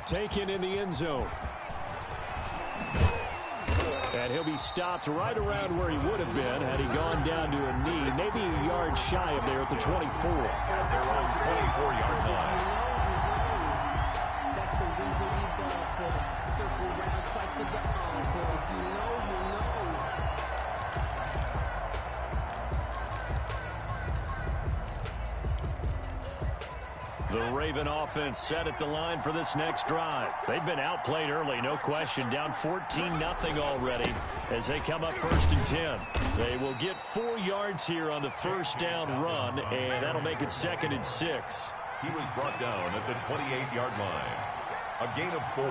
taken in the end zone. And he'll be stopped right around where he would have been had he gone down to a knee, maybe a yard shy of there at the 24. At their own 24-yard line. That's the reason we ball for the circle round twice for the encore. If you know, you know. The Raven offense set at the line for this next drive. They've been outplayed early, no question. Down 14-0 already as they come up 1st and 10. They will get 4 yards here on the first down run, and that'll make it 2nd and 6. He was brought down at the 28-yard line. A gain of 4.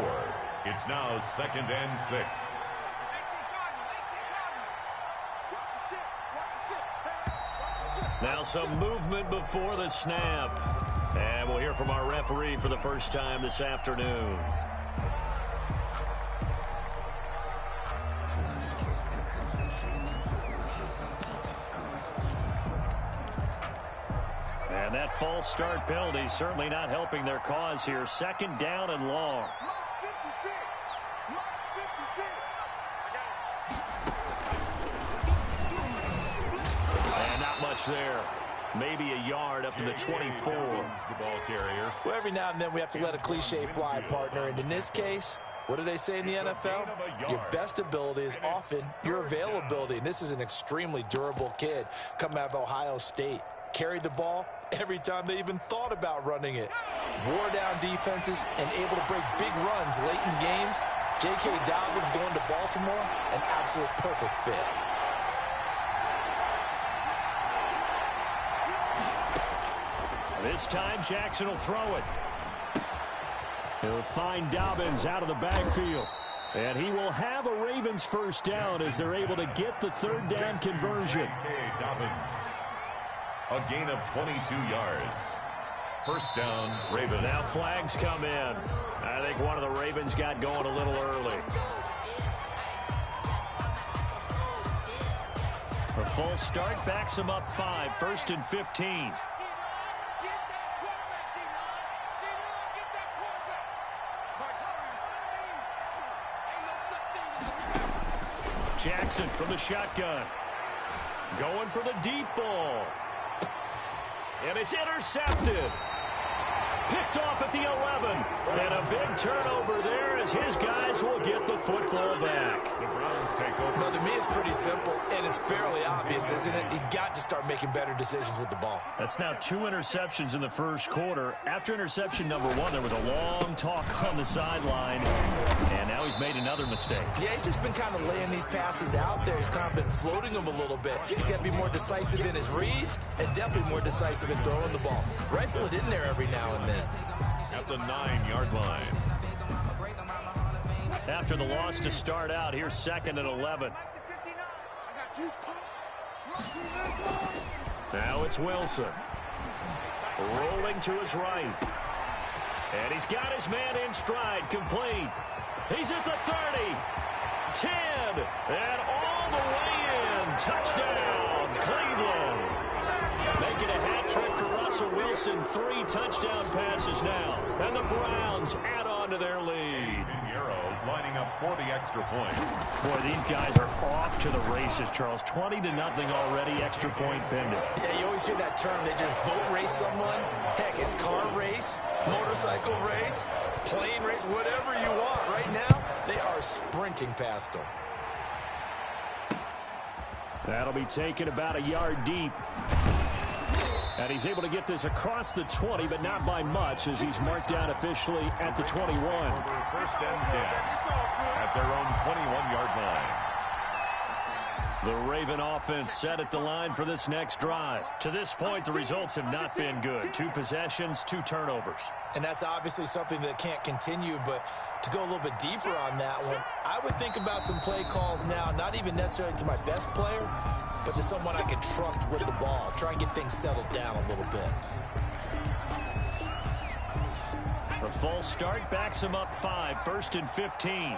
It's now 2nd and 6. Now some movement before the snap. And we'll hear from our referee for the first time this afternoon. And that false start penalty certainly not helping their cause here. 2nd down and long. And not much there. Maybe a yard up to the 24. The ball carrier. Well, every now and then we have to let a cliche fly, partner. And in this case, what do they say in the NFL? Your best ability is often your availability. And this is an extremely durable kid coming out of Ohio State. Carried the ball every time they even thought about running it. Wore down defenses and able to break big runs late in games. J.K. Dobbins going to Baltimore, an absolute perfect fit. This time, Jackson will throw it. He'll find Dobbins out of the backfield. And he will have a Ravens first down as they're able to get the 3rd down conversion. J.K. Dobbins. A gain of 22 yards. First down, Ravens. Now flags come in. I think one of the Ravens got going a little early. A false start backs him up 5. 1st and 15. Jackson from the shotgun. Going for the deep ball. And it's intercepted. Picked off at the 11. And a big turnover there as his guys will get the football back. The Browns take over. Well, to me, it's pretty simple, and it's fairly obvious, isn't it? He's got to start making better decisions with the ball. That's now 2 interceptions in the first quarter. After interception number 1, there was a long talk on the sideline, and now he's made another mistake. Yeah, he's just been kind of laying these passes out there. He's kind of been floating them a little bit. He's got to be more decisive in his reads and definitely more decisive in throwing the ball. Rifle it in there every now and then. At the 9-yard line. After the loss to start out, here's 2nd and 11. Now it's Wilson. Rolling to his right. And he's got his man in stride, complete. He's at the 30, 10, and all the way in. Touchdown, Cleveland. Making a hat trick for Russell Wilson. 3 touchdown passes now. And the Browns add on to their lead. Lining up for the extra point. Boy, these guys are off to the races, Charles. 20-0 already, extra point pending. Yeah, you always hear that term. They just boat race someone. Heck, it's car race, motorcycle race, plane race, whatever you want. Right now, they are sprinting past them. That'll be taken about a yard deep. And he's able to get this across the 20, but not by much, as he's marked down officially at the 21. Over 1st and 10 at their own 21-yard line. The Raven offense set at the line for this next drive. To this point, the results have not been good. 2 possessions, 2 turnovers. And that's obviously something that can't continue, but to go a little bit deeper on that one, I would think about some play calls now, not even necessarily to my best player, but to someone I can trust with the ball. Try and get things settled down a little bit. The false start backs him up 5. 1st and 15.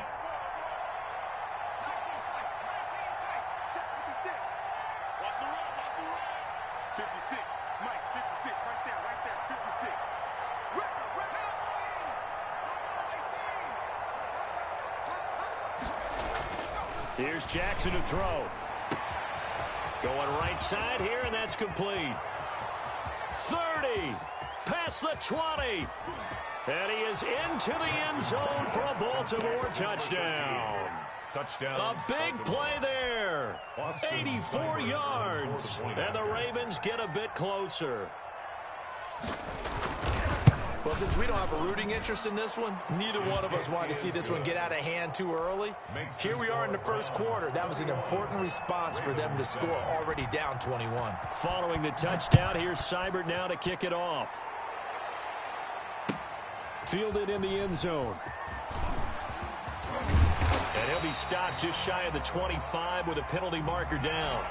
Here's Jackson to throw. Going right side here, and that's complete. 30. Past the 20. And he is into the end zone for a Baltimore touchdown. Touchdown. A big play there. 84 yards. And the Ravens get a bit closer. Well, since we don't have a rooting interest in this one, neither one of us wanted to see this one get out of hand too early. Here we are in the first quarter. That was an important response for them to score already down 21. Following the touchdown, here's Seibert now to kick it off. Fielded in the end zone. And he'll be stopped just shy of the 25 with a penalty marker down.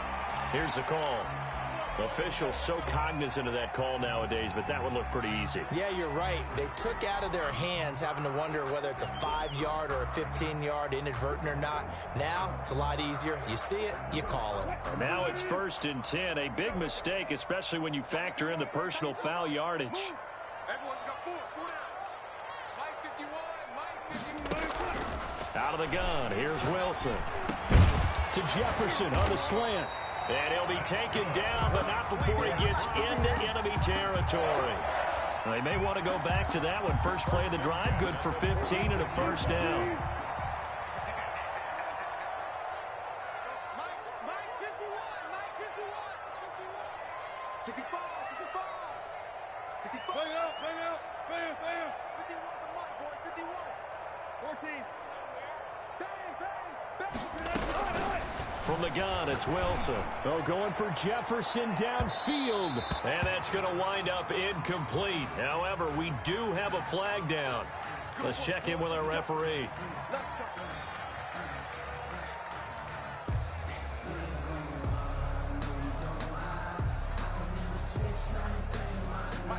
Here's the call. Officials so cognizant of that call nowadays, but that one looked pretty easy. Yeah, you're right. They took out of their hands having to wonder whether it's a 5-yard or a 15-yard inadvertent or not. Now, it's a lot easier. You see it, you call it. And now it's 1st and 10. A big mistake, especially when you factor in the personal foul yardage. Out of the gun, here's Wilson. To Jefferson on the slant. And he'll be taken down, but not before he gets into enemy territory. They may want to go back to that one. First play of the drive, good for 15 and a first down. From the gun, it's Wilson. Oh, going for Jefferson downfield. And that's going to wind up incomplete. However, we do have a flag down. Let's check in with our referee.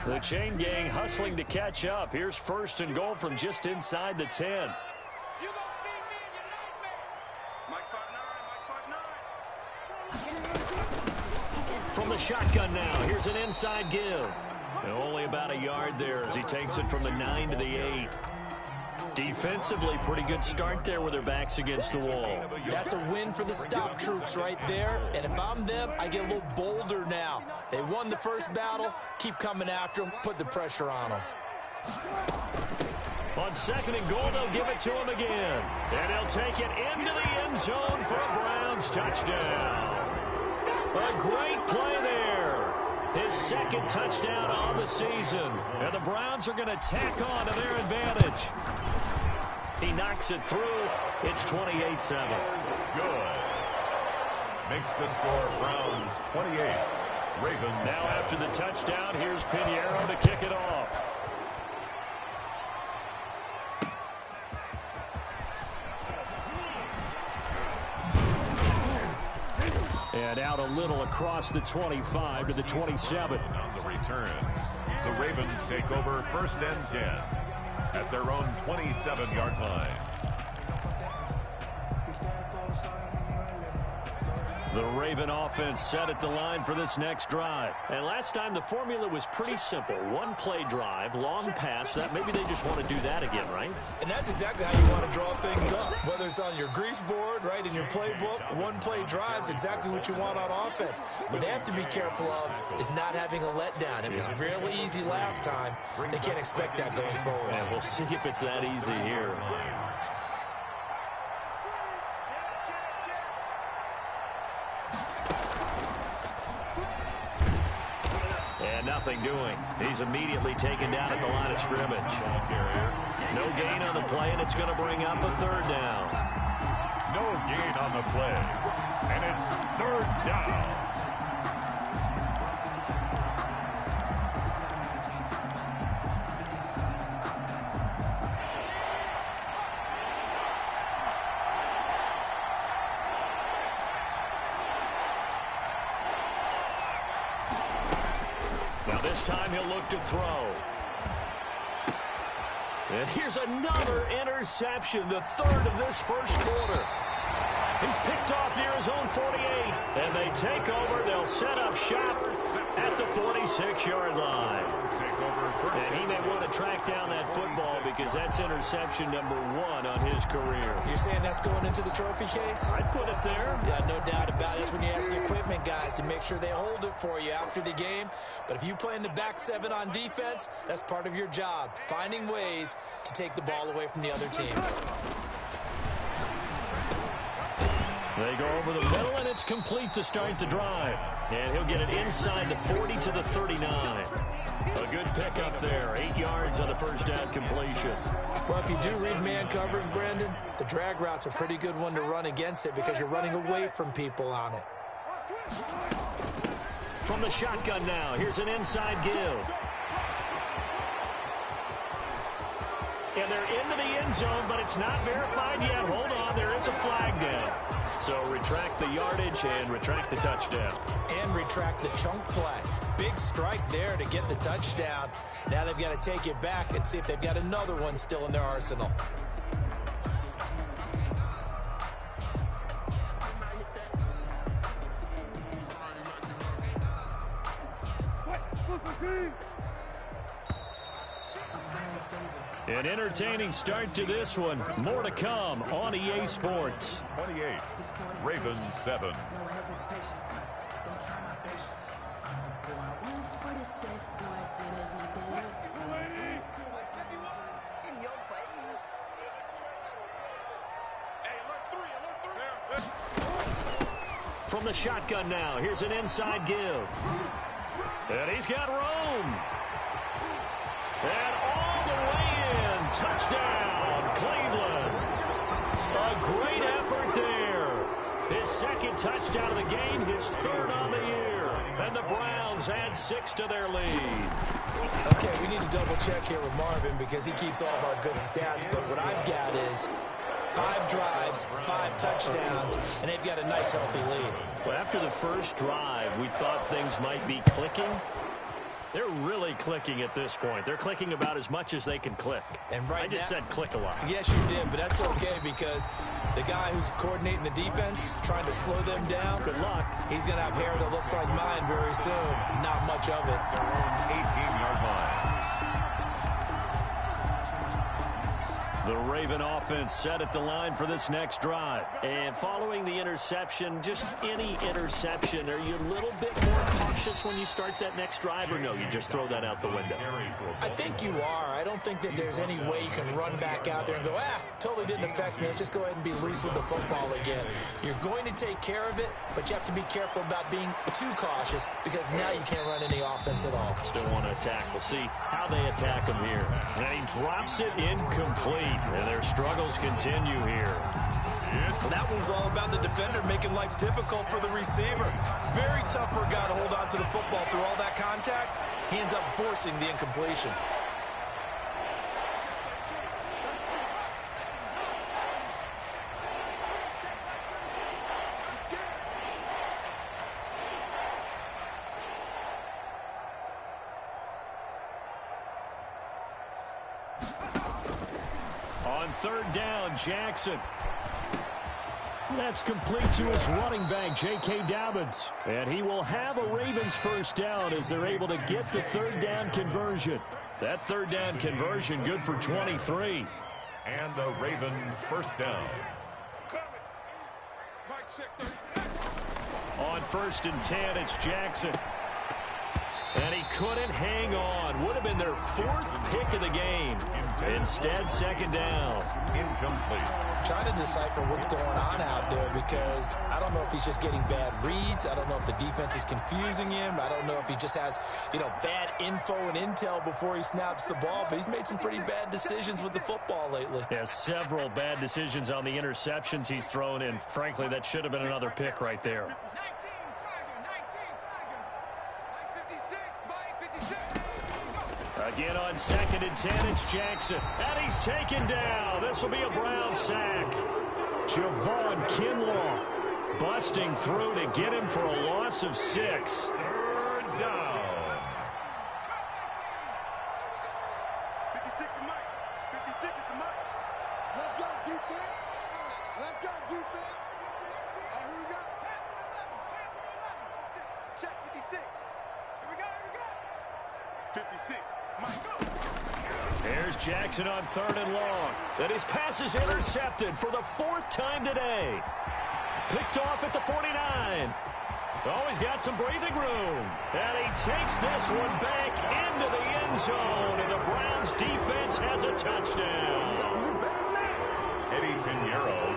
The chain gang hustling to catch up. Here's 1st and goal from just inside the 10. From the shotgun now, here's an inside give. And only about a yard there as he takes it from the 9 to the 8. Defensively, pretty good start there with their backs against the wall. That's a win for the stop troops right there. And if I'm them, I get a little bolder now. They won the first battle. Keep coming after them. Put the pressure on them. On 2nd and goal, they'll give it to him again. And he'll take it into the end zone for a Browns touchdown. A great play there. His 2nd touchdown on the season. And the Browns are going to tack on to their advantage. He knocks it through. It's 28-7. Good. Makes the score Browns 28. Ravens. Now after the touchdown, here's Pinheiro to kick it off. And out a little across the 25 to the 27. On the return, the Ravens take over 1st and 10 at their own 27-yard line. The Raven offense set at the line for this next drive. And last time the formula was pretty simple. One play drive, long pass. That maybe they just want to do that again, right? And that's exactly how you want to draw things up. Whether it's on your grease board, right, in your playbook, one play drive is exactly what you want on offense. What they have to be careful of is not having a letdown. It was really easy last time. They can't expect that going forward. And we'll see if it's that easy here. And nothing doing. He's immediately taken down at the line of scrimmage. No gain on the play, and it's going to bring up a 3rd down. No gain on the play, and it's 3rd down. Now this time he'll look to throw. And here's another interception, the 3rd of this first quarter. He's picked off near his own 48. And they take over. They'll set up shop at the 46-yard line. And he may want to track down that football because that's interception number 1 on his career. You're saying that's going into the trophy case? I'd put it there. Yeah, no doubt about it. That's when you ask the equipment guys to make sure they hold it for you after the game. But if you play in the back 7 on defense, that's part of your job, finding ways to take the ball away from the other team. They go over the middle, and it's complete to start the drive. And he'll get it inside the 40 to the 39. A good pickup there. 8 yards on the first down completion. Well, if you do read man coverage, Brandon, the drag route's a pretty good one to run against it because you're running away from people on it. From the shotgun now, here's an inside give. And they're into the end zone, but it's not verified yet. Hold on, there is a flag down. So retract the yardage and retract the touchdown. And retract the chunk play. Big strike there to get the touchdown. Now they've got to take it back and see if they've got another one still in their arsenal. An entertaining start to this one. More to come on EA Sports. 28, Ravens 7. From the shotgun now, here's an inside give. And he's got room. And all the way in. Touchdown, Cleveland. A great effort there. His second touchdown of the game, his third on the year. And the Browns add 6 to their lead. Okay, we need to double check here with Marvin because he keeps all of our good stats. But what I've got is 5 drives, 5 touchdowns, and they've got a nice, healthy lead. Well, after the first drive, we thought things might be clicking. They're really clicking at this point. They're clicking about as much as they can click. And right I just said click a lot. Yes, you did, but that's okay because the guy who's coordinating the defense, trying to slow them down, good luck. He's going to have hair that looks like mine very soon. Not much of it. 18-yard line. The Raven offense set at the line for this next drive. And following the interception, just any interception, are you a little bit more cautious when you start that next drive, or no, you just throw that out the window? I think you are. I don't think that there's any way you can run back out there and go, totally didn't affect me. Let's just go ahead and be loose with the football again. You're going to take care of it, but you have to be careful about being too cautious because now you can't run any offense at all. Still want to attack. We'll see how they attack him here. And he drops it incomplete. And their struggles continue here. Well, that one was all about the defender making life difficult for the receiver. Very tough for a guy to hold on to the football through all that contact. He ends up forcing the incompletion. On third down, Jackson. That's complete to his running back, J.K. Dobbins. And he will have a Ravens first down as they're able to get the third down conversion. That third down conversion good for 23. And a Raven first down. On 1st and 10, it's Jackson. And he couldn't hang on. Would have been their 4th pick of the game. Instead, 2nd down. Incomplete. Trying to decipher what's going on out there because I don't know if he's just getting bad reads. I don't know if the defense is confusing him. I don't know if he just has, bad info and intel before he snaps the ball. But he's made some pretty bad decisions with the football lately. Yeah, several bad decisions on the interceptions he's thrown in. Frankly, that should have been another pick right there. Again on 2nd and 10, it's Jackson. And he's taken down. This will be a Brown sack. Javon Kinlaw busting through to get him for a loss of 6. Third down. 56 at Mike. 56 at the Mike. Let's go, defense. Let's go, defense. All right, who we got? Check 56. Here we go, here we go. 56. Mike, go. Jackson on 3rd and long. And his pass is intercepted for the 4th time today. Picked off at the 49. Oh, he's got some breathing room. And he takes this one back into the end zone. And the Browns defense has a touchdown.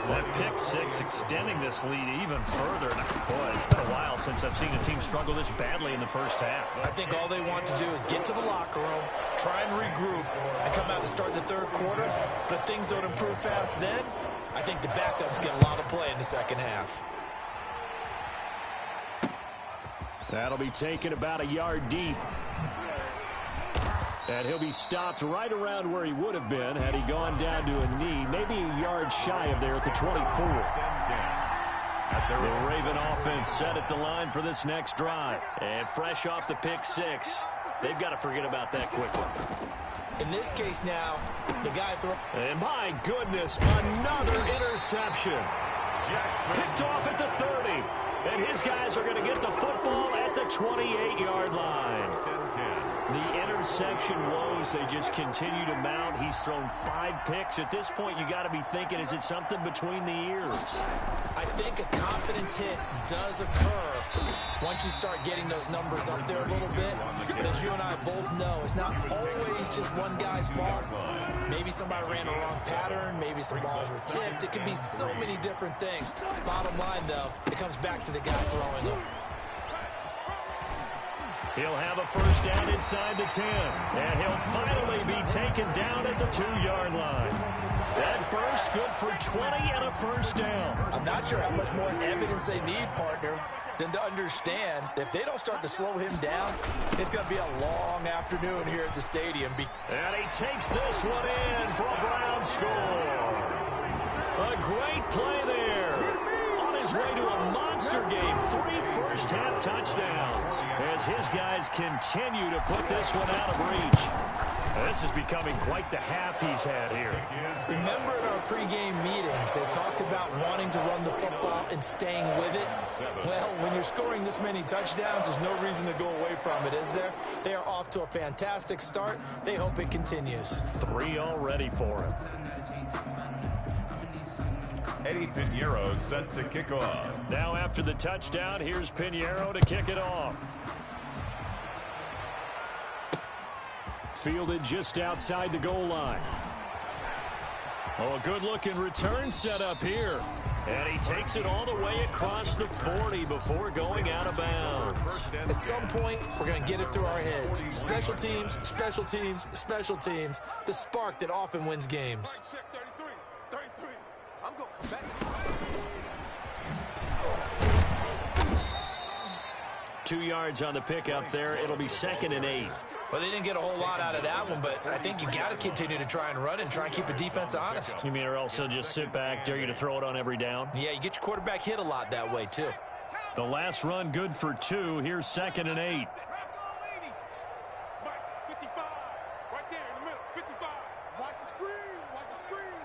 That pick six extending this lead even further. Boy, it's been a while since I've seen a team struggle this badly in the first half. I think all they want to do is get to the locker room, try and regroup, and come out to start the 3rd quarter. But if things don't improve fast then, I think the backups get a lot of play in the 2nd half. That'll be taken about a yard deep. And he'll be stopped right around where he would have been had he gone down to a knee, maybe a yard shy of there at the 24. The Raven offense set at the line for this next drive. And fresh off the pick six, they've got to forget about that quickly. In this case now, the guy and my goodness, another interception. Picked off at the 30. And his guys are going to get the football at the 28-yard line. The interception woes, they just continue to mount. He's thrown 5 picks. At this point, you got to be thinking, is it something between the ears? I think a confidence hit does occur once you start getting those numbers up there a little bit. But as you and I both know, it's not always just one guy's fault. Maybe somebody ran a wrong pattern. Maybe some balls were tipped. It could be so many different things. Bottom line, though, it comes back to the guy throwing them. He'll have a first down inside the 10. And he'll finally be taken down at the 2-yard line. That burst good for 20 and a first down. I'm not sure how much more evidence they need, partner, than to understand if they don't start to slow him down, it's going to be a long afternoon here at the stadium. And he takes this one in for a Brown score. A great play there. On his way to a monster game. 3 first-half touchdowns as his guys continue to put this one out of reach. This is becoming quite the half he's had here. Remember in our pregame meetings, they talked about wanting to run the football and staying with it? Well, when you're scoring this many touchdowns, there's no reason to go away from it, is there? They are off to a fantastic start. They hope it continues. 3 already for him. Eddie Pinheiro set to kick off. Now after the touchdown, here's Pinheiro to kick it off. Fielded just outside the goal line. Oh, a good-looking return set up here. And he takes it all the way across the 40 before going out of bounds. At some point, we're going to get it through our heads. Special teams, special teams, special teams. The spark that often wins games. 33. I'm going to come back. 2 yards on the pickup there. It'll be 2nd and 8. Well, they didn't get a whole lot out of that one, but I think you got to continue to try and run and try and keep the defense honest. You mean or else they'll just sit back, dare you to throw it on every down? Yeah, you get your quarterback hit a lot that way, too. The last run good for 2. Here's 2nd and 8. 55. Right there in the middle. 55. Watch the screen. Watch the screen.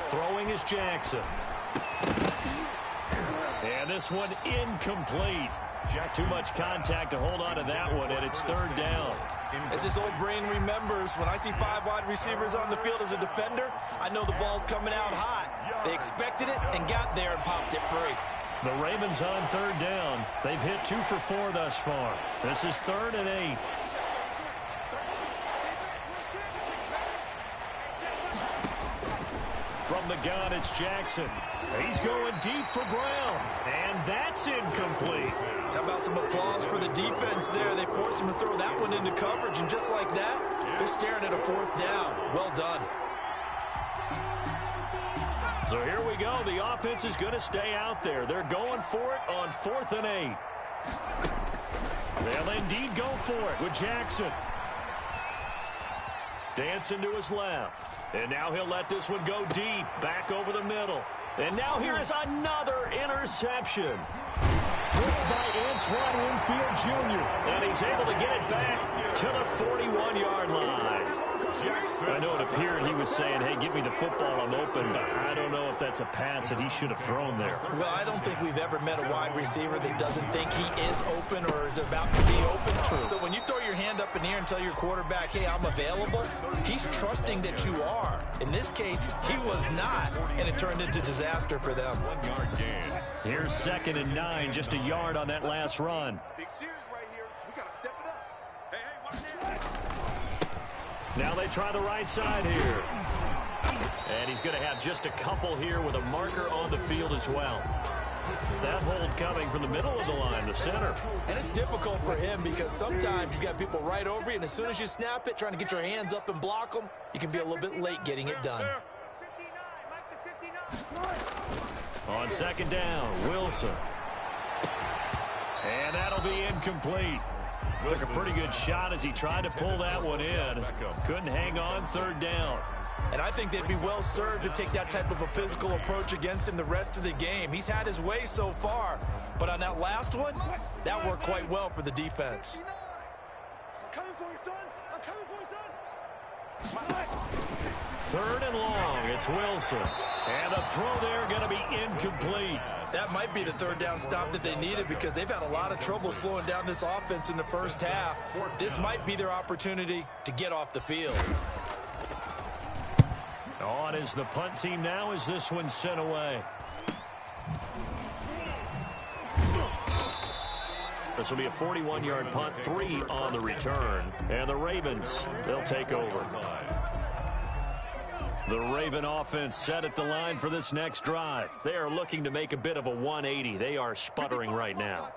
Throwing is Jackson. And this one incomplete. Too much contact to hold on to that one, and it's 3rd down. As this old brain remembers, when I see 5 wide receivers on the field as a defender, I know the ball's coming out hot. They expected it and got there and popped it free. The Ravens on 3rd down. They've hit 2 for 4 thus far. This is 3rd and 8. From the gun, it's Jackson. He's going deep for Brown. And that's incomplete. How about some applause for the defense there? They forced him to throw that one into coverage, and just like that, they're staring at a 4th down. Well done. So here we go. The offense is going to stay out there. They're going for it on 4th and 8. They'll indeed go for it with Jackson. Dancing to his left. And now he'll let this one go deep, back over the middle. And now here's another interception. Picked by Antoine Winfield Jr. And he's able to get it back to the 41-yard line. Jackson. I know it appeared he was saying, hey, give me the football, I'm open, but I don't know if that's a pass that he should have thrown there. Well, I don't think we've ever met a wide receiver that doesn't think he is open or is about to be open. True. So when you throw your hand up in the air and tell your quarterback, hey, I'm available, he's trusting that you are. In this case, he was not, and it turned into disaster for them. 1 yard gain. Here's 2nd and 9, just a yard on that last run. Big series right here. We got to step it up. Hey, watch that. Now they try the right side here. And he's going to have just a couple here with a marker on the field as well. That hold coming from the middle of the line, the center. And it's difficult for him because sometimes you've got people right over you, and as soon as you snap it, trying to get your hands up and block them, you can be a little bit late getting it done. On 2nd down, Wilson. And that'll be incomplete. Took a pretty good shot as he tried to pull that one in. Couldn't hang on 3rd down. And I think they'd be well served to take that type of a physical approach against him the rest of the game. He's had his way so far, but on that last one, that worked quite well for the defense. I'm coming for you, son. I'm coming for you, son. 3rd and long, it's Wilson. And the throw there going to be incomplete. That might be the 3rd down stop that they needed because they've had a lot of trouble slowing down this offense in the first half. This might be their opportunity to get off the field. On is the punt team now as this one's sent away. This will be a 41-yard punt, 3 on the return. And the Ravens, they'll take over. The Raven offense set at the line for this next drive. They are looking to make a bit of a 180. They are sputtering right now.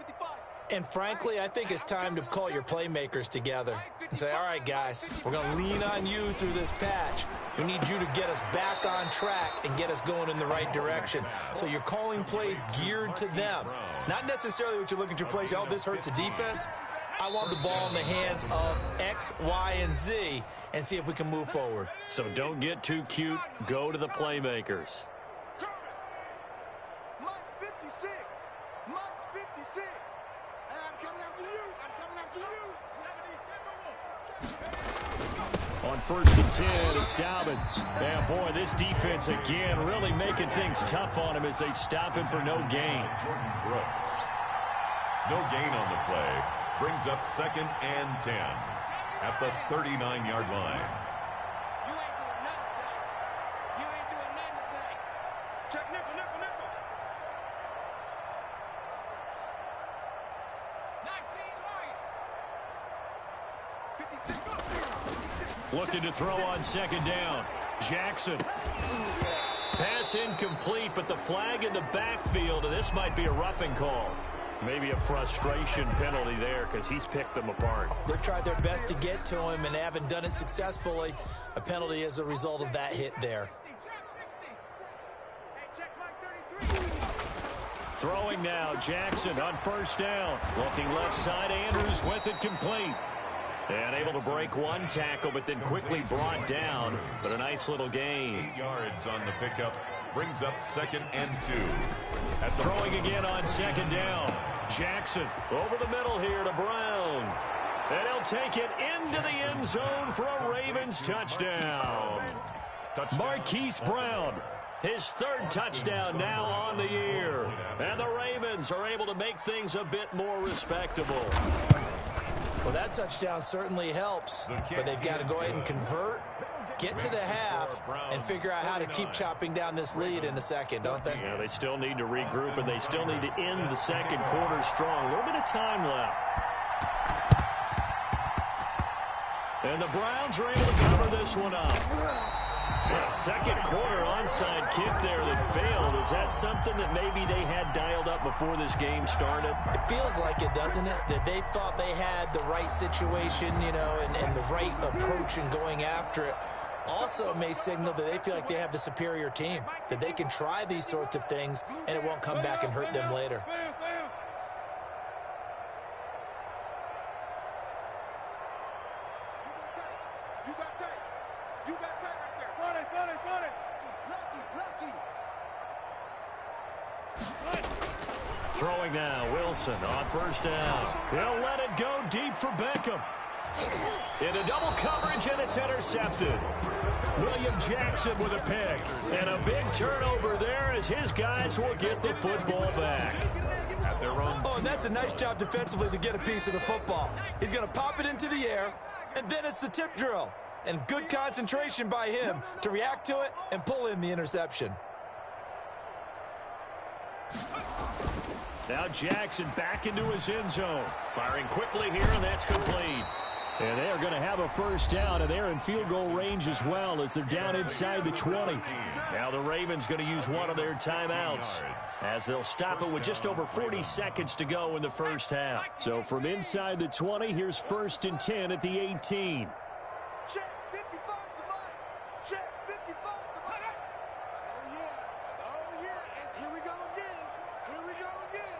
And frankly, I think it's time to call your playmakers together and say, all right, guys, we're going to lean on you through this patch. We need you to get us back on track and get us going in the right direction. So you're calling plays geared to them. Not necessarily what you're looking at your plays, oh, this hurts the defense. I want the ball in the hands of X, Y, and Z and see if we can move forward. So don't get too cute. Go to the playmakers. Mike's 56. Mike's 56. And I'm coming after you. I'm coming after you. On 1st and 10, it's Dobbins. Yeah, boy, this defense again really making things tough on him as they stop him for no gain. Brooks. No gain on the play. Brings up 2nd and 10 at the 39-yard line. You ain't doing nothing today. You ain't doing nothing today. Check nickel, nickel, nickel. 19 light. Looking to throw on 2nd down. Jackson. Pass incomplete, but the flag in the backfield, and this might be a roughing call. Maybe a frustration penalty there because he's picked them apart. They've tried their best to get to him and haven't done it successfully. A penalty as a result of that hit there. Hey, check Mike 33. Throwing now, Jackson on 1st down. Looking left side, Andrews with it complete. And able to break one tackle, but then quickly brought down. But a nice little gain. 8 yards on the pickup. Brings up 2nd and 2. Throwing again on 2nd down. Jackson over the middle here to Brown. And he'll take it into the end zone for a Ravens touchdown. Marquise Brown, his 3rd touchdown now on the year. And the Ravens are able to make things a bit more respectable. Well, that touchdown certainly helps, but they've got to go ahead and convert, get to the half, and figure out how to keep chopping down this lead in the second, don't they? Yeah, they still need to regroup, and they still need to end the second quarter strong. A little bit of time left. And the Browns are able to cover this one up. Yeah, second quarter onside kick there that failed. Is that something that maybe they had dialed up before this game started? It feels like it, doesn't it? That they thought they had the right situation, you know, and the right approach in going after it. Also may signal that they feel like they have the superior team, that they can try these sorts of things and it won't come back and hurt them later. You got tape. You got tape right there. Got it, got it, got it. Lucky, lucky. Throwing now, Wilson on 1st down. He'll let it go deep for Beckham. Into double coverage, and it's intercepted. William Jackson with a pick. And a big turnover there as his guys will get the football back. At their own. Oh, and that's a nice job defensively to get a piece of the football. He's going to pop it into the air, and then it's the tip drill. And good concentration by him to react to it and pull in the interception. Now Jackson back into his end zone. Firing quickly here, and that's complete. And they are going to have a first down, and they're in field goal range as well as they're down inside the 20. Now the Ravens going to use one of their timeouts as they'll stop it with just over 40 seconds to go in the first half. So from inside the 20, here's 1st and 10 at the 18. Check 55 to Mike. Check 55 to Mike. Oh, yeah. Oh, yeah. And here we go again. Here we go again.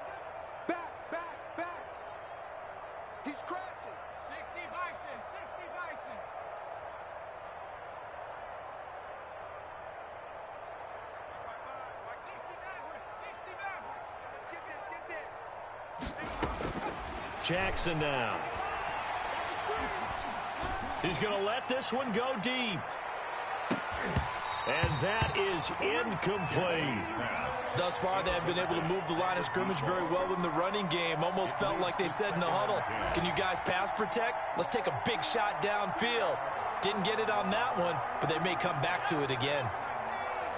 Back, back, back. He's crashing. 60 Bison, 60 Bison. Like 60 Maverick, 60 Maverick. Let's get this. Jackson now. He's going to let this one go deep. And that is incomplete. Thus far, they have been able to move the line of scrimmage very well in the running game. Almost felt like they said in the huddle, can you guys pass protect? Let's take a big shot downfield. Didn't get it on that one, but they may come back to it again.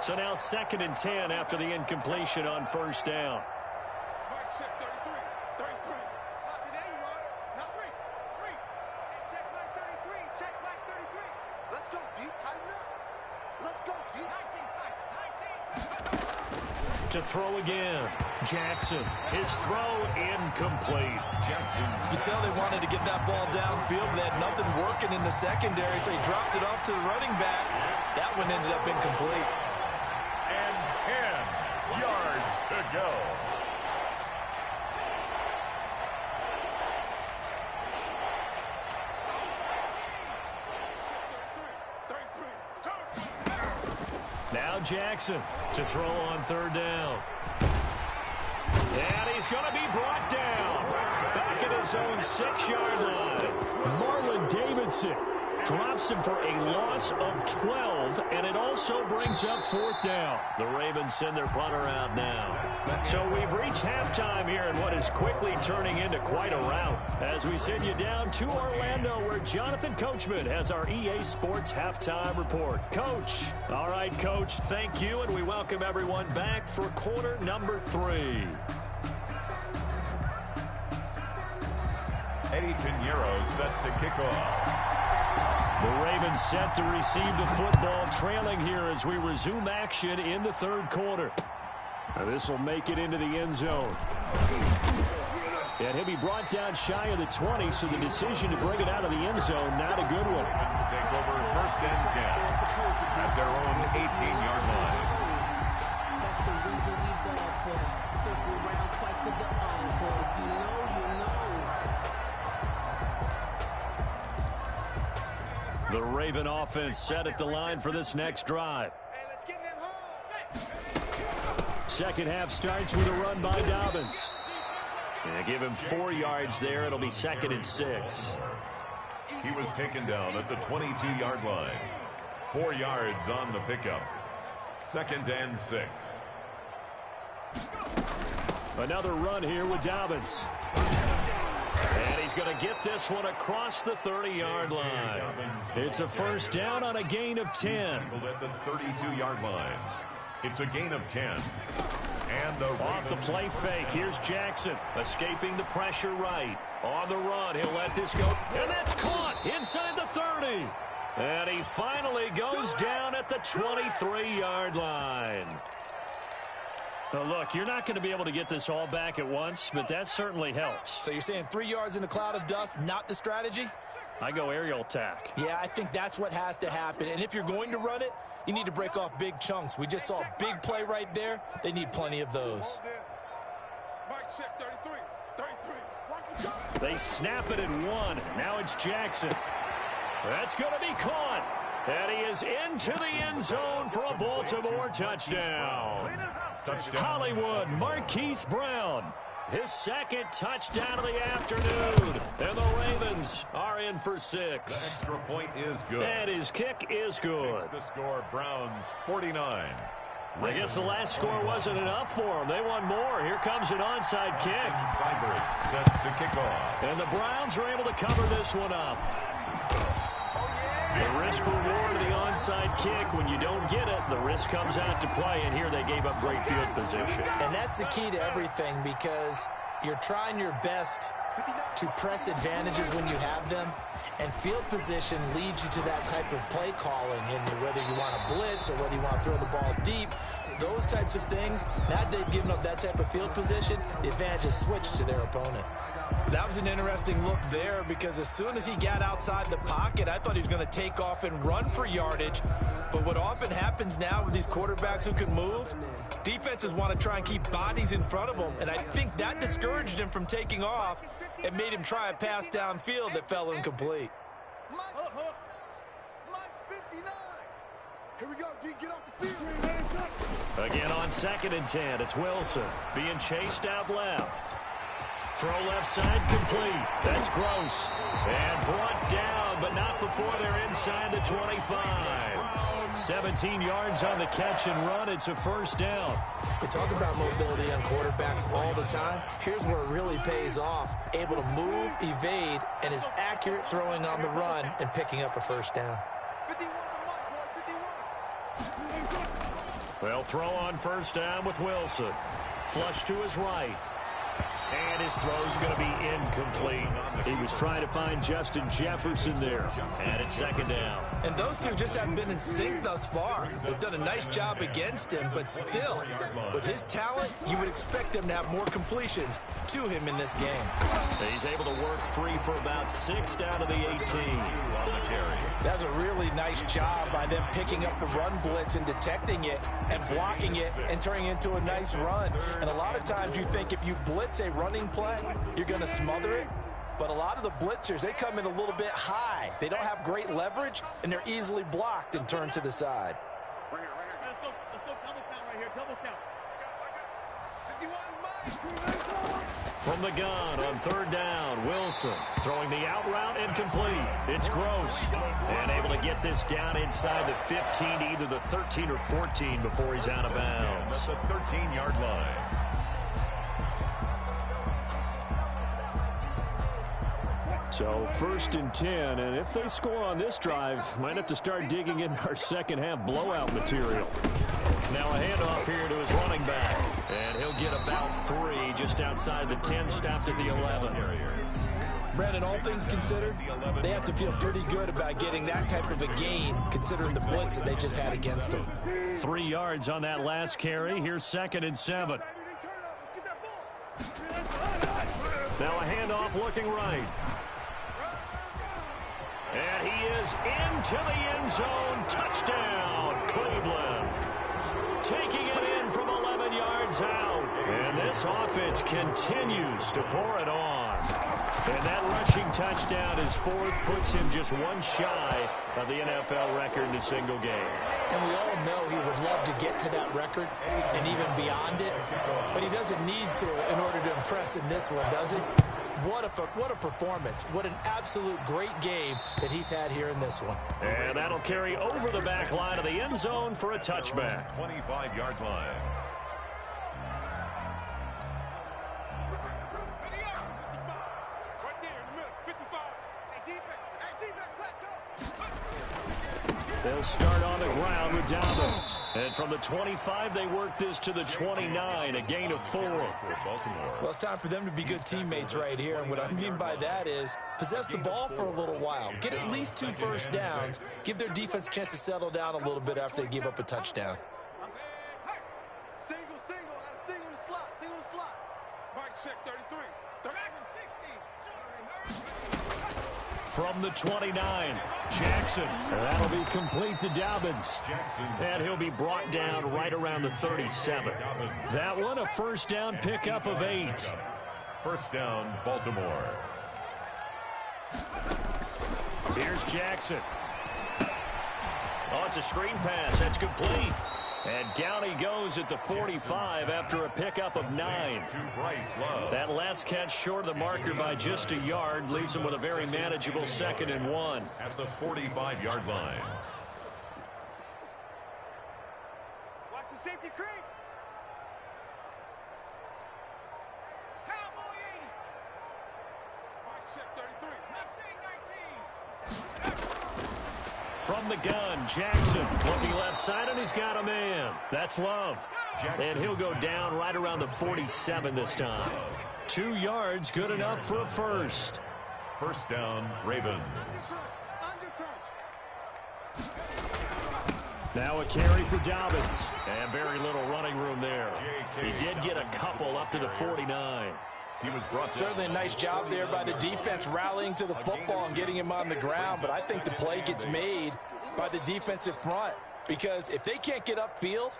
So now 2nd and 10 after the incompletion on first down. Mike, check 33. 33. Not today, you are. Not 3. 3. Check Mike 33. Check Mike 33. Let's go deep. Tighten up. Let's go deep. 19 tight, 19 tight. To throw again. Jackson. His throw incomplete. Jackson's. You can tell they wanted to get that ball downfield, but they had nothing working in the secondary, so he dropped it off to the running back. That one ended up incomplete. And 10 yards to go. Now Jackson to throw on 3rd down. And he's going to be brought down. Back at his own 6-yard line. Marlon Davidson drops him for a loss of 12, and it also brings up 4th down. The Ravens send their punter out now. So we've reached halftime here in what is quickly turning into quite a rout as we send you down to Orlando where Jonathan Coachman has our EA Sports halftime report. Coach. All right, Coach, thank you, and we welcome everyone back for quarter number 3. Eddie Pinheiro set to kick off. The Ravens set to receive the football, trailing here as we resume action in the 3rd quarter. Now this will make it into the end zone. And he'll be brought down shy of the 20, so the decision to bring it out of the end zone, not a good one. Ravens take over 1st and 10 at their own 18-yard line. That's the reason we ball for. Circle round twice for the encore. If you know, you know. The Raven offense set at the line for this next drive. Hey, let's get in that hole. 2nd half starts with a run by Dobbins. And give him 4 yards there. It'll be 2nd and 6. He was taken down at the 22-yard line. 4 yards on the pickup. 2nd and 6. Another run here with Dobbins. And he's going to get this one across the 30-yard line. It's a first down on a gain of 10. At the 32-yard line. It's a gain of 10. And the Off the play fake. Here's Jackson escaping the pressure right. On the run, he'll let this go. And that's caught inside the 30. And he finally goes down at the 23-yard line. Now look, you're not going to be able to get this all back at once, but that certainly helps. So you're saying 3 yards in a cloud of dust, not the strategy? I go aerial attack. Yeah, I think that's what has to happen. And if you're going to run it, you need to break off big chunks. We just saw a big play right there. They need plenty of those. Mike, check 33. 33. Watch the jump. They snap it at 1. Now it's Jackson. That's going to be caught. And he is into the end zone for a Baltimore touchdown. Hollywood Marquise Brown. His 2nd touchdown of the afternoon. And the Ravens are in for The 6. extra point is good. And his kick is good. Makes the score Browns 49. I guess the last score wasn't enough for them. They want more. Here comes an onside kick. Seibert set to kick off. And the Browns are able to cover this one up. The risk reward of the onside kick. When you don't get it, the risk comes out to play. And here they gave up great field position. And that's the key to everything, because you're trying your best to press advantages when you have them. And field position leads you to that type of play calling, and whether you want to blitz or whether you want to throw the ball deep, those types of things. Now that they've given up that type of field position, the advantage is switched to their opponent. That was an interesting look there, because as soon as he got outside the pocket, I thought he was going to take off and run for yardage. But what often happens now with these quarterbacks who can move, defenses want to try and keep bodies in front of them, and I think that discouraged him from taking off and made him try a pass downfield that fell incomplete. Mike's 59. Here we go, D. Get off the field. Again on 2nd and 10, it's Wilson being chased out left. Throw left side complete. That's Gross. And brought down, but not before they're inside the 25. 17 yards on the catch and run. It's a first down. We talk about mobility on quarterbacks all the time. Here's where it really pays off. Able to move, evade, and is accurate throwing on the run and picking up a first down. 51 for Mike, boy, 51. Well, throw on first down with Wilson. Flush to his right. And his throw's going to be incomplete. He was trying to find Justin Jefferson there. And it's 2nd down. And those two just haven't been in sync thus far. They've done a nice job against him, but still, with his talent, you would expect them to have more completions to him in this game. He's able to work free for about 6 down to the 18. That's a really nice job by them picking up the run blitz and detecting it and blocking it and turning it into a nice run. And a lot of times you think if you blitz a running play, you're going to smother it. But a lot of the blitzers, they come in a little bit high. They don't have great leverage, and they're easily blocked and turned to the side. Right here. Let's go double count right here. Double count. 51 Mike. From the gun on 3rd down, Wilson throwing the out route incomplete. It's Gross. And able to get this down inside the 15, either the 13 or 14 before he's out of bounds. That's the 13-yard line. So 1st and 10, and if they score on this drive, might have to start digging in our second half blowout material. Now a handoff here to his running back, and he'll get about 3 just outside the 10, stopped at the 11. Brandon, all things considered, they have to feel pretty good about getting that type of a gain, considering the blitz that they just had against them. 3 yards on that last carry. Here's 2nd and 7. Now a handoff looking right. And he is into the end zone. Touchdown, Cleveland. Taking it in from 11 yards out. And this offense continues to pour it on. And that rushing touchdown is 4th, puts him just 1 shy of the NFL record in a single game. And we all know he would love to get to that record and even beyond it. But he doesn't need to in order to impress in this one, does he? What a performance. What an absolute great game that he's had here in this one. And that'll carry over the back line of the end zone for a touchback. 25-yard line. Right there in the middle. 55. Hey, defense, let's go. They'll start on the ground with Dobbins. And from the 25, they work this to the 29, a gain of 4. Well, it's time for them to be good teammates right here. And what I mean by that is possess the ball for a little while. Get at least 2 first downs. Give their defense a chance to settle down a little bit after they give up a touchdown. Single, single in the slot. Mike check 33. 60. From the 29, Jackson. And that'll be complete to Dobbins. And he'll be brought down right around the 37. That one, a first down pickup of 8. First down, Baltimore. Here's Jackson. Oh, it's a screen pass. That's complete. And down he goes at the 45 after a pickup of 9. That last catch short of the marker by just a yard leaves him with a very manageable 2nd and 1. At the 45-yard line. Watch the safety creep. Cowboy 80. Mike Shep 33. Mustang 19. From the gun, Jackson looking left side, and he's got a man. That's Love. And he'll go down right around the 47 this time. 2 yards, good enough for a first. First down, Ravens. Now a carry for Dobbins. And very little running room there. He did get a couple up to the 49. He was brought down. Certainly a nice job there by the defense rallying to the football and getting him on the ground, but I think the play gets made by the defensive front because if they can't get upfield,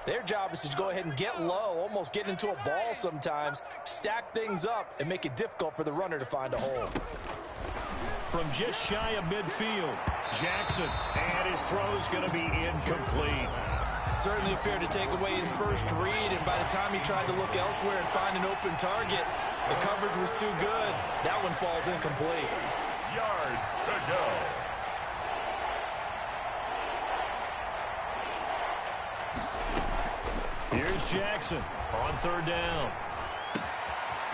their job is to go ahead and get low, almost get into a ball sometimes, stack things up, and make it difficult for the runner to find a hole. From just shy of midfield, Jackson, and his throw's going to be incomplete. Certainly appeared to take away his first read, and by the time he tried to look elsewhere and find an open target, the coverage was too good. That one falls incomplete. Yards to go. Here's Jackson on 3rd down.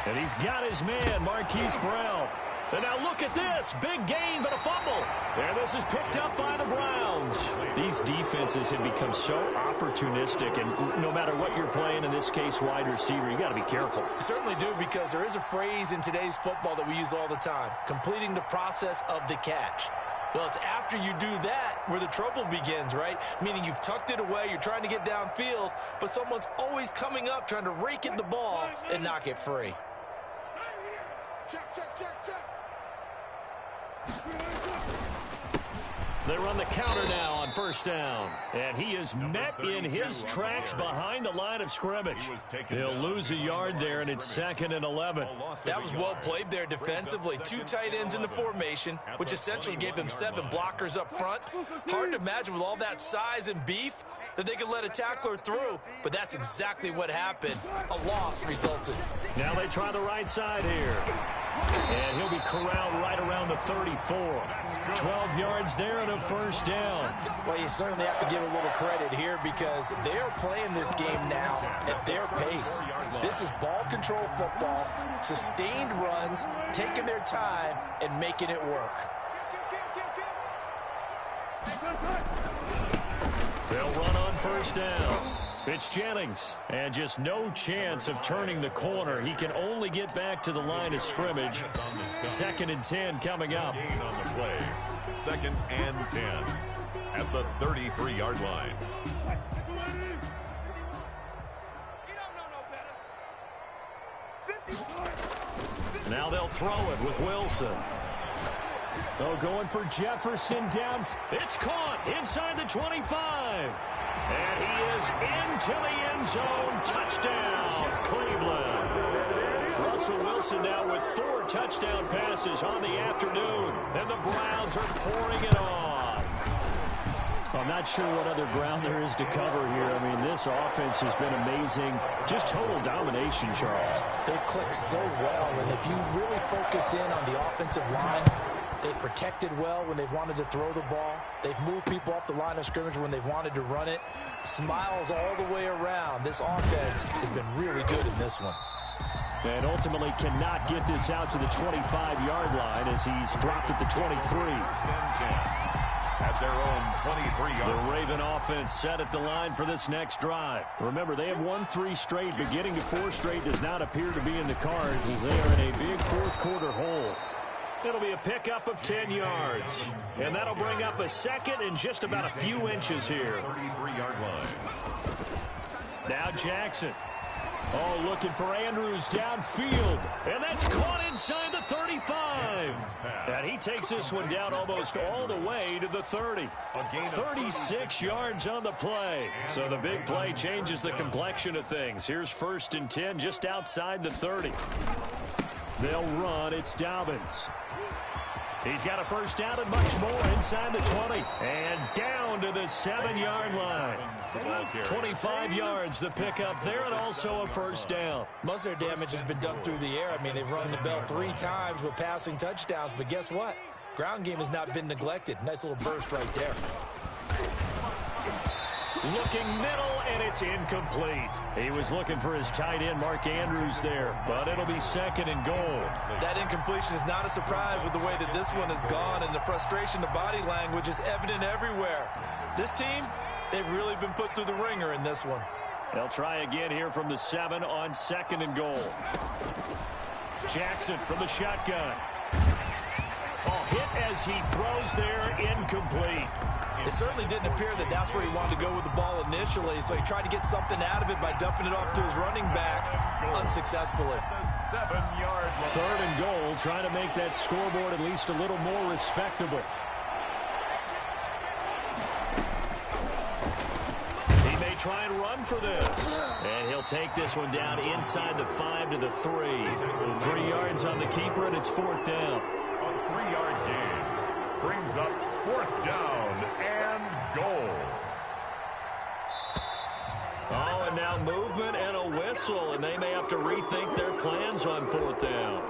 And he's got his man, Marquise Brown. And now look at this. Big gain, but a fumble. And this is picked up by the Browns. These defenses have become so opportunistic, and no matter what you're playing, in this case, wide receiver, you got to be careful. Certainly do, because there is a phrase in today's football that we use all the time, completing the process of the catch. Well, it's after you do that where the trouble begins, right? Meaning you've tucked it away, you're trying to get downfield, but someone's always coming up trying to rake at the ball and knock it free. Check, check, check, check. They run the counter now on 1st down. And he is met in his tracks behind the line of scrimmage. They'll lose a yard there, and it's 2nd and 11. That was well played there defensively. 2 tight ends in the formation, which essentially gave them 7 blockers up front. Hard to imagine with all that size and beef that they could let a tackler through, but that's exactly what happened. A loss resulted. Now they try the right side here. And he'll be corralled right around the 34. 12 yards there and a 1st down. Well, you certainly have to give a little credit here because they're playing this game now at their pace. This is ball control football, sustained runs, taking their time and making it work. They'll run on 1st down. It's Jennings, and just no chance of turning the corner. He can only get back to the line of scrimmage. 2nd and 10 coming up. Gain on the play. 2nd and 10 at the 33-yard line. Now they'll throw it with Wilson. Oh, going for Jefferson down. It's caught inside the 25. And he is into the end zone. Touchdown, Cleveland. Russell Wilson now with 4 touchdown passes on the afternoon. And the Browns are pouring it on. I'm not sure what other ground there is to cover here. I mean, this offense has been amazing. Just total domination, Charles. They've clicked so well, and if you really focus in on the offensive line, they've protected well when they've wanted to throw the ball. They've moved people off the line of scrimmage when they've wanted to run it. Smiles all the way around. This offense has been really good in this one. And ultimately cannot get this out to the 25-yard line as he's dropped at the 23. At their own 23-yard. The Raven offense set at the line for this next drive. Remember, they have won 3 straight, but getting to 4 straight does not appear to be in the cards as they are in a big fourth-quarter hole. It'll be a pickup of 10 yards. And that'll bring up a 2nd and just about a few inches here. 33-yard line. Now Jackson. Oh, looking for Andrews downfield. And that's caught inside the 35. And he takes this one down almost all the way to the 30. 36 yards on the play. So the big play changes the complexion of things. Here's 1st and 10 just outside the 30. They'll run. It's Dobbins. He's got a first down and much more inside the 20. And down to the 7-yard line. 25 yards the pickup there, and also a first down. Most of their damage has been done through the air. I mean, they've rung the bell 3 times with passing touchdowns, but guess what? Ground game has not been neglected. Nice little burst right there. Looking middle, and it's incomplete. He was looking for his tight end, Mark Andrews, there, but it'll be 2nd and goal. That incompletion is not a surprise with the way that this one has gone, and the frustration, the body language is evident everywhere. This team, they've really been put through the ringer in this one. They'll try again here from the 7 on 2nd and goal. Jackson from the shotgun. Ball hit as he throws there, incomplete. It certainly didn't appear that that's where he wanted to go with the ball initially, so he tried to get something out of it by dumping it off to his running back unsuccessfully. 7-yard line. 3rd and goal, trying to make that scoreboard at least a little more respectable. He may try and run for this. And he'll take this one down inside the 5 to the 3. 3 yards on the keeper, and it's 4th down. A 3-yard gain brings up 4th down and goal. Oh, and now movement and a whistle, and they may have to rethink their plans on 4th down.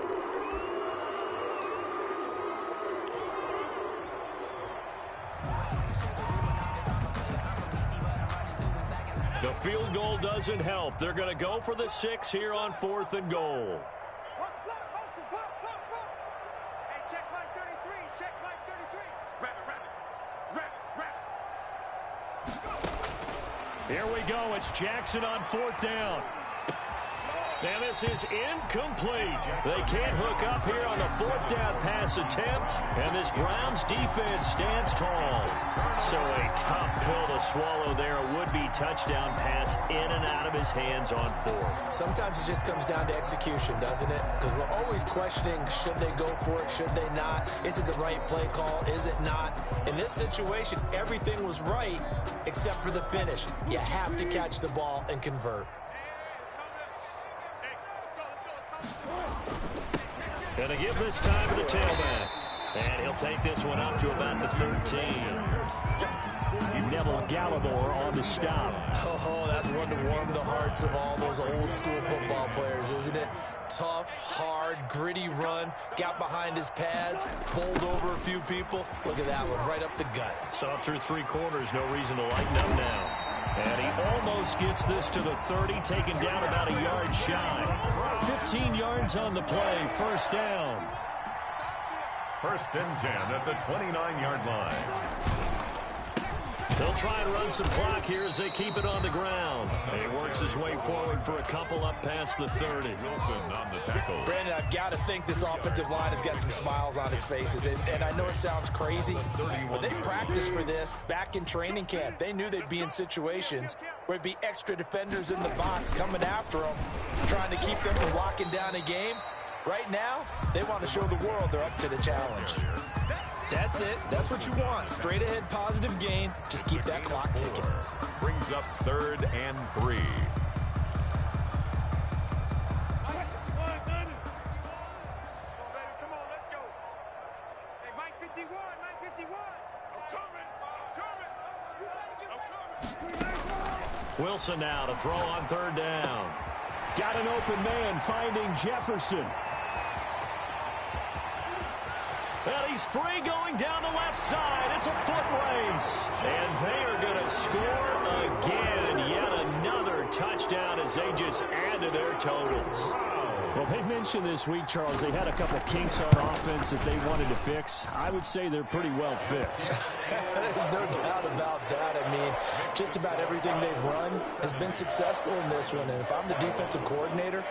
The field goal doesn't help. They're going to go for the 6 here on 4th and goal. Here we go. It's Jackson on 4th down. And this is incomplete. They can't hook up here on the 4th down pass attempt. And this Browns defense stands tall. So a tough pill to swallow there. A would-be touchdown pass in and out of his hands on 4th. Sometimes it just comes down to execution, doesn't it? Because we're always questioning, should they go for it, should they not? Is it the right play call? Is it not? In this situation, everything was right except for the finish. You have to catch the ball and convert. Gonna give this time to the tailback. And he'll take this one up to about the 13. Neville Gallimore on the stop. Oh, that's one to warm the hearts of all those old school football players, isn't it? Tough, hard, gritty run. Got behind his pads, bowled over a few people. Look at that one, right up the gut. Saw through 3 quarters, no reason to lighten up now. And he almost gets this to the 30, taken down about a yard shy. 15 yards on the play, first down. 1st and 10 at the 29-yard line. They'll try and run some clock here as they keep it on the ground. And he works his way forward for a couple up past the 30. Wilson on the tackle. Brandon, I've got to think this offensive line has got some smiles on its faces. And I know it sounds crazy, but they practiced for this back in training camp. They knew they'd be in situations where it'd be extra defenders in the box coming after them, trying to keep them from locking down a game. Right now, they want to show the world they're up to the challenge. That's it. That's what you want. Straight ahead, positive gain. Just keep that clock ticking. Brings up 3rd and 3. Come on, let's go. Hey, Mike 51, Mike 51. I'm coming. Wilson now to throw on 3rd down. Got an open man finding Jefferson. And he's free going down the left side. It's a foot race. And they are going to score again. Yet another touchdown as they just add to their totals. Well, they mentioned this week, Charles, they had a couple kinks on offense that they wanted to fix. I would say they're pretty well fixed. There's no doubt about that. I mean, just about everything they've run has been successful in this one. And if I'm the defensive coordinator,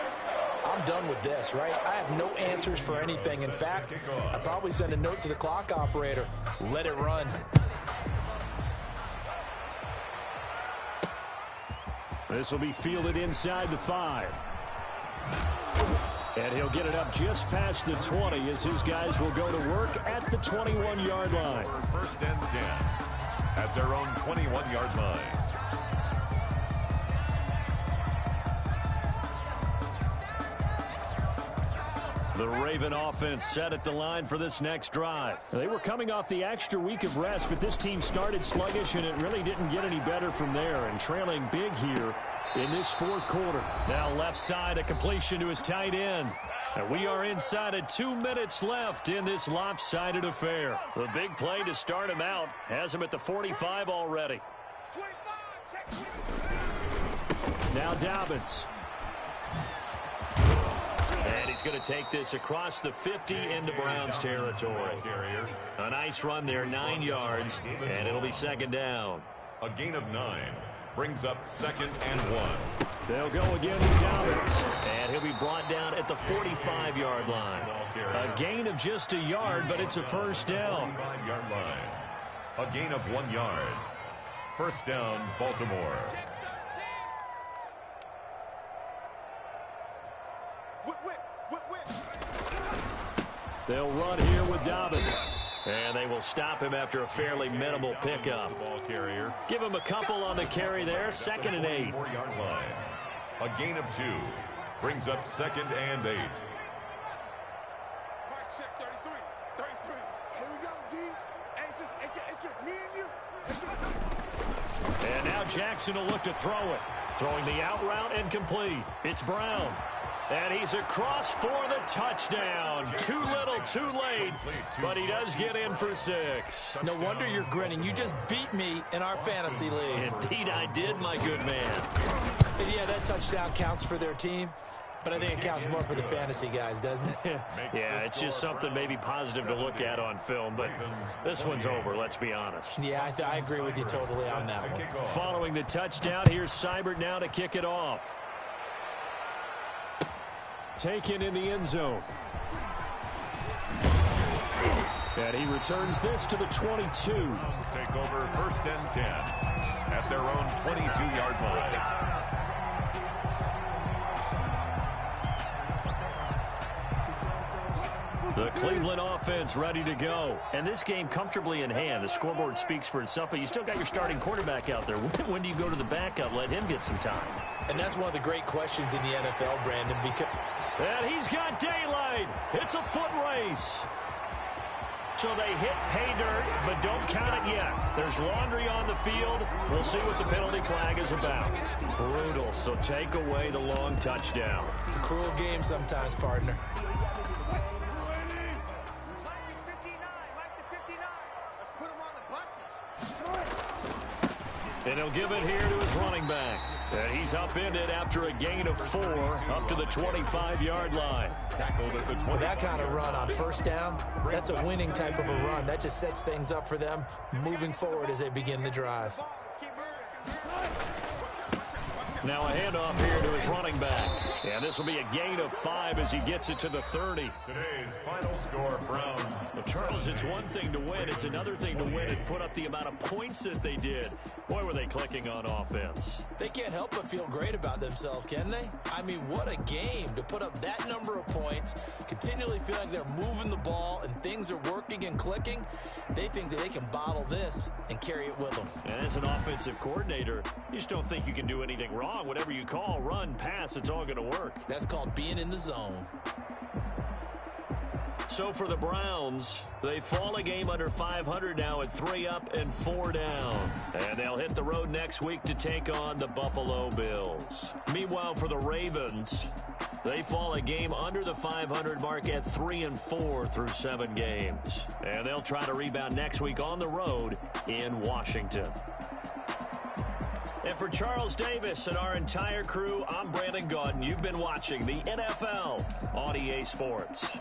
I'm done with this, right? I have no answers for anything. In fact, I'd probably send a note to the clock operator. Let it run. This will be fielded inside the 5. And he'll get it up just past the 20 as his guys will go to work at the 21-yard line. 1st and 10 at their own 21-yard line. The Raven offense set at the line for this next drive. They were coming off the extra week of rest, but this team started sluggish, and it really didn't get any better from there, and trailing big here in this fourth quarter. Now left side, a completion to his tight end. And we are inside of 2 minutes left in this lopsided affair. The big play to start him out has him at the 45 already. Now Dobbins. And he's going to take this across the 50 into Browns territory. A nice run there, 9 yards, and it'll be second down. A gain of 9 brings up 2nd and 1. They'll go again with Dobbins. And he'll be brought down at the 45-yard line. A gain of just a yard, but it's a first down. 45-yard line. A gain of 1 yard. First down, Baltimore. They'll run here with Dobbins. And they will stop him after a fairly minimal pickup. Give him a couple on the carry there. 2nd and 8. 4-yard line. A gain of 2 brings up 2nd and 8. Mark check 33. 33. Here we go, D. It's just me and you. And now Jackson will look to throw it. Throwing the out route and complete. It's Brown. And he's across for the touchdown. Too little, too late. But he does get in for 6. No wonder you're grinning. You just beat me in our fantasy league. Indeed I did, my good man. And yeah, that touchdown counts for their team. But I think it counts more for the fantasy guys, doesn't it? Yeah, it's just something maybe positive to look at on film. But this one's over, let's be honest. Yeah, I agree with you totally on that one. Following the touchdown, here's Seibert now to kick it off. Taken in the end zone. And he returns this to the 22. Take over 1st and 10 at their own 22-yard line. The Cleveland offense ready to go. And this game comfortably in hand. The scoreboard speaks for itself, but you still got your starting quarterback out there. When do you go to the backup? Let him get some time. And that's one of the great questions in the NFL, Brandon, because... And he's got daylight. It's a foot race. So they hit pay dirt, but don't count it yet. There's laundry on the field. We'll see what the penalty flag is about. Brutal, so take away the long touchdown. It's a cruel game sometimes, partner. And he'll give it here to his running back. And he's upended after a gain of 4 up to the 25-yard line. Tackled at the 20. With that kind of run on first down, that's a winning type of a run. That just sets things up for them moving forward as they begin the drive. Now a handoff here to his running back. And this will be a gain of 5 as he gets it to the 30. Today's final score, Browns. Well, Charles, it's one thing to win. It's another thing to win and put up the amount of points that they did. Boy, were they clicking on offense. They can't help but feel great about themselves, can they? I mean, what a game to put up that number of points, continually feel like they're moving the ball and things are working and clicking. They think that they can bottle this and carry it with them. And as an offensive coordinator, you just don't think you can do anything wrong. Whatever you call, run, pass, it's all going to work. That's called being in the zone. So for the Browns, they fall a game under 500 now at 3 up and 4 down. And they'll hit the road next week to take on the Buffalo Bills. Meanwhile, for the Ravens, they fall a game under the 500 mark at 3 and 4 through 7 games. And they'll try to rebound next week on the road in Washington. And for Charles Davis and our entire crew, I'm Brandon Gaudin. You've been watching the NFL on EA Sports.